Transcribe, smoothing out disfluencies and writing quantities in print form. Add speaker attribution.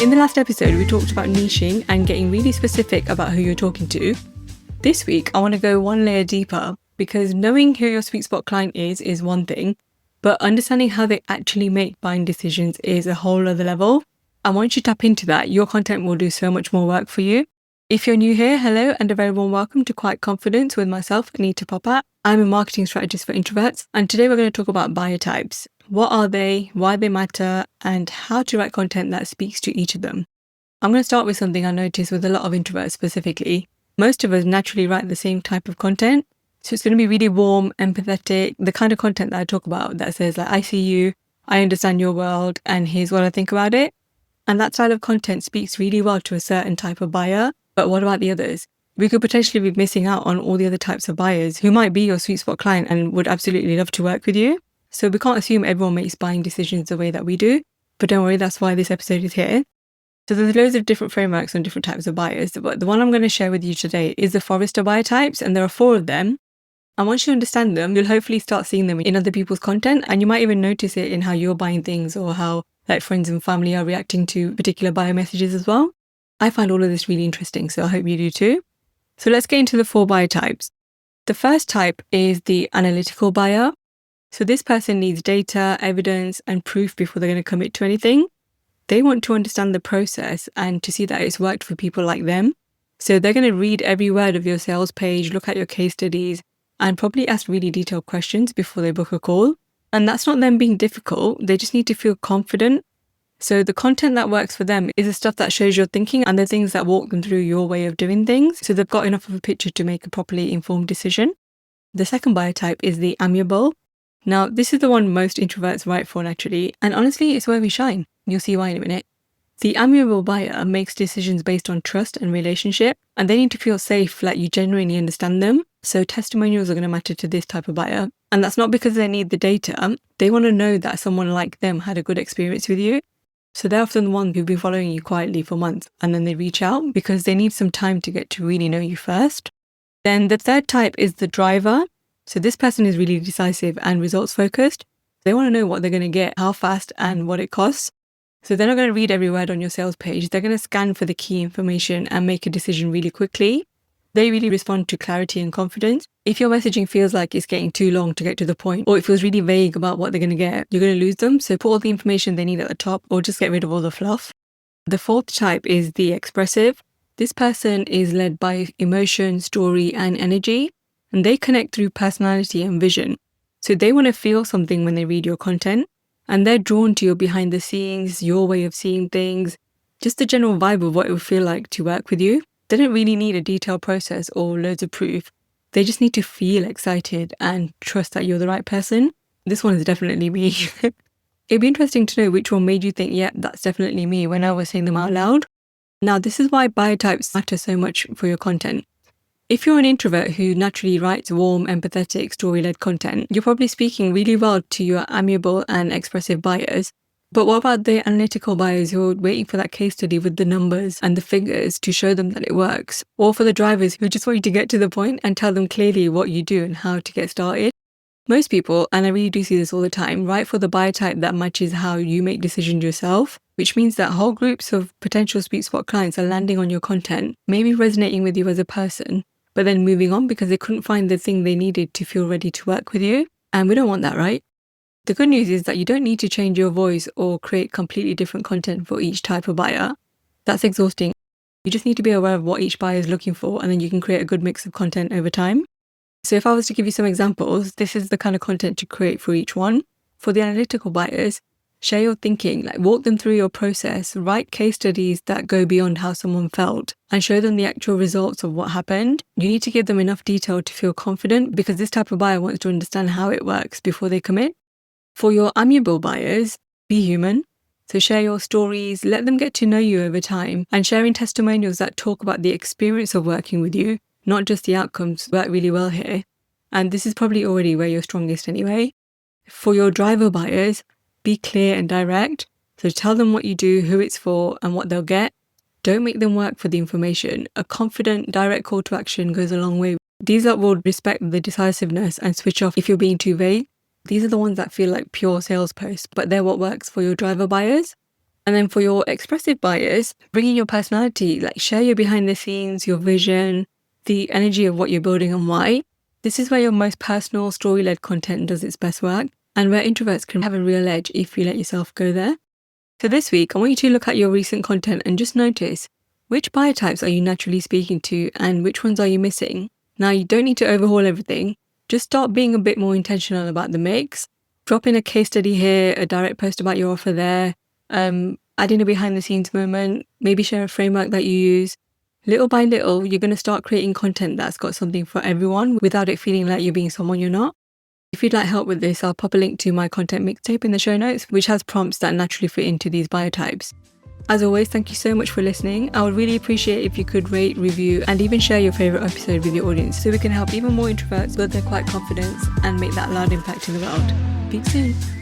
Speaker 1: In the last episode, we talked about niching and getting really specific about who you're talking to. This week, I want to go one layer deeper because knowing who your sweet spot client is one thing, but understanding how they actually make buying decisions is a whole other level. And once you tap into that, your content will do so much more work for you. If you're new here, hello and a very warm welcome to Quiet Confidence with myself, Anita Popat. I'm a marketing strategist for Introverts, and today we're going to talk about buyer types. What are they, why they matter, and how to write content that speaks to each of them. I'm going to start with something I noticed with a lot of introverts specifically. Most of us naturally write the same type of content. So it's going to be really warm, empathetic, the kind of content that I talk about that says like, I see you, I understand your world, and here's what I think about it. And that style of content speaks really well to a certain type of buyer. But what about the others? We could potentially be missing out on all the other types of buyers who might be your sweet spot client and would absolutely love to work with you. So we can't assume everyone makes buying decisions the way that we do. But don't worry, that's why this episode is here. So there's loads of different frameworks on different types of buyers. But the one I'm going to share with you today is the Forrester buyer types. And there are 4 of them. And once you understand them, you'll hopefully start seeing them in other people's content. And you might even notice it in how you're buying things or how like friends and family are reacting to particular buyer messages as well. I find all of this really interesting, so I hope you do too. So let's get into the 4 buyer types. The first type is the analytical buyer. So this person needs data, evidence, and proof before they're going to commit to anything. They want to understand the process and to see that it's worked for people like them. So they're going to read every word of your sales page, look at your case studies, and probably ask really detailed questions before they book a call. And that's not them being difficult. They just need to feel confident. So the content that works for them is the stuff that shows your thinking and the things that walk them through your way of doing things. So they've got enough of a picture to make a properly informed decision. The second buyer type is the amiable. Now, this is the one most introverts write for naturally, and honestly, it's where we shine. You'll see why in a minute. The amiable buyer makes decisions based on trust and relationship, and they need to feel safe, like you genuinely understand them. So testimonials are going to matter to this type of buyer. And that's not because they need the data. They want to know that someone like them had a good experience with you. So they're often the ones who've been following you quietly for months, and then they reach out because they need some time to get to really know you first. Then the third type is the driver. So this person is really decisive and results focused. They want to know what they're going to get, how fast, and what it costs. So they're not going to read every word on your sales page. They're going to scan for the key information and make a decision really quickly. They really respond to clarity and confidence. If your messaging feels like it's getting too long to get to the point, or it feels really vague about what they're going to get, you're going to lose them. So put all the information they need at the top, or just get rid of all the fluff. The fourth type is the expressive. This person is led by emotion, story, and energy, and they connect through personality and vision. So they want to feel something when they read your content, and they're drawn to your behind the scenes, your way of seeing things, just the general vibe of what it would feel like to work with you. They don't really need a detailed process or loads of proof. They just need to feel excited and trust that you're the right person. This one is definitely me. It'd be interesting to know which one made you think, yeah, that's definitely me when I was saying them out loud. Now, this is why buyer types matter so much for your content. If you're an introvert who naturally writes warm, empathetic, story-led content, you're probably speaking really well to your amiable and expressive buyers. But what about the analytical buyers who are waiting for that case study with the numbers and the figures to show them that it works? Or for the drivers who just want you to get to the point and tell them clearly what you do and how to get started? Most people, and I really do see this all the time, write for the buyer type that matches how you make decisions yourself, which means that whole groups of potential sweet spot clients are landing on your content, maybe resonating with you as a person, but then moving on because they couldn't find the thing they needed to feel ready to work with you. And we don't want that, right? The good news is that you don't need to change your voice or create completely different content for each type of buyer. That's exhausting. You just need to be aware of what each buyer is looking for, and then you can create a good mix of content over time. So if I was to give you some examples, this is the kind of content to create for each one. For the analytical buyers, share your thinking, like walk them through your process, write case studies that go beyond how someone felt, and show them the actual results of what happened. You need to give them enough detail to feel confident because this type of buyer wants to understand how it works before they commit. For your amiable buyers, be human. So share your stories, let them get to know you over time, and sharing testimonials that talk about the experience of working with you, not just the outcomes, work really well here. And this is probably already where you're strongest anyway. For your driver buyers, be clear and direct. So tell them what you do, who it's for, and what they'll get. Don't make them work for the information. A confident, direct call to action goes a long way. These lot will respect the decisiveness and switch off if you're being too vague. These are the ones that feel like pure sales posts, but they're what works for your driver buyers. And then for your expressive buyers, bring in your personality, like share your behind the scenes, your vision, the energy of what you're building and why. This is where your most personal, story-led content does its best work, and where introverts can have a real edge if you let yourself go there. So this week, I want you to look at your recent content and just notice which buyer types are you naturally speaking to and which ones are you missing. Now, you don't need to overhaul everything. Just start being a bit more intentional about the mix. Drop in a case study here, a direct post about your offer there, add in a behind the scenes moment, maybe share a framework that you use. Little by little, you're going to start creating content that's got something for everyone without it feeling like you're being someone you're not. If you'd like help with this, I'll pop a link to my content mixtape in the show notes, which has prompts that naturally fit into these biotypes. As always, thank you so much for listening. I would really appreciate if you could rate, review, and even share your favourite episode with your audience so we can help even more introverts build their quiet confidence and make that loud impact in the world. Speak soon.